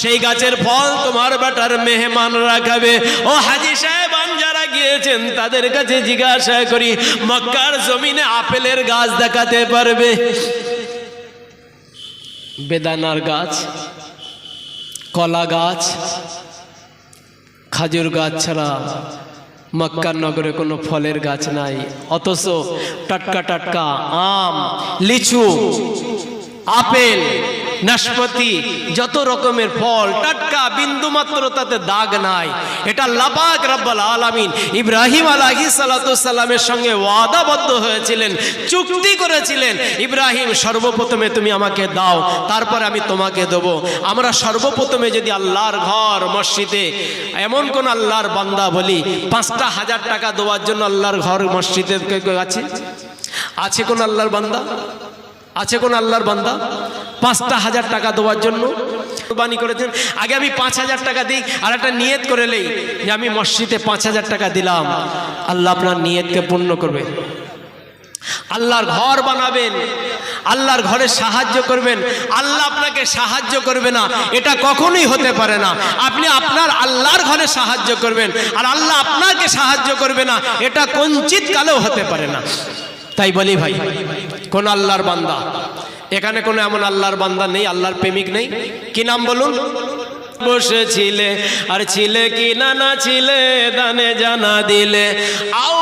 সেই গাছের ফল তোমার বেটার মেহমানরা খাবে। ও হাজী সাহেবান যারা গিয়েছেন তাদের কাছে জিজ্ঞাসা করি, মক্কার জমিনে আপেলের গাছ দেখাতে পারবে? বেদানার গাছ, কলা গাছ, খাজুর গাছ ছাড়া মক্কার নগরে কোনো ফলের গাছ নাই। অথচ টাটকা টাটকা আম, লিচু, আপেল, নাশপাতি, যত রকমের ফল টাটকা, বিন্দু মাত্র তাতে দাগ নাই। এটা আল্লাহ পাক রব্বুল আলামিন ইব্রাহিম আলাইহিস সালাতু সালামের সঙ্গে ওয়াদাবদ্ধ হয়েছিলেন, চুক্তি করেছিলেন, ইব্রাহিম সর্বপ্রথমে তুমি আমাকে দাও, তারপর আমি তোমাকে দেবো। আমরা সর্বপ্রথমে যদি আল্লাহর ঘর মসজিদে এমন কোন আল্লাহর বান্দা বলি 5,000 টাকা দেওয়ার জন্য আল্লাহর ঘর মসজিদে আছে? আছে কোন আল্লাহর বান্দা? আছে কোন আল্লাহর বান্দা 5,000 টাকা দেওয়ার জন্য কুরবানি করেছেন? আগে আমি 5,000 টাকা দিই আর একটা নিয়ত করে নেই যে আমি মসজিদে 5,000 টাকা দিলাম। আল্লাহ আপনার নিয়তকে পূর্ণ করবে। আল্লাহর ঘর বানাবেন, আল্লাহর ঘরে সাহায্য করবেন, আল্লাহ আপনাকে সাহায্য করবে না, এটা কখনোই হতে পারে না। আপনি আপনার আল্লাহর ঘরে সাহায্য করবেন আর আল্লাহ আপনাকে সাহায্য করবে না, এটা কঞ্চিত কালেও হতে পারে না। তাই বলি ভাই, কোন আল্লাহর বান্দা এখানে কোনো এমন আল্লাহর বান্দা নেই, আল্লাহর প্রেমিক নেই? কি নাম বলুন? বসেছিলে আর ছিলে কি না ছিলে দানে জানা দিলে, আও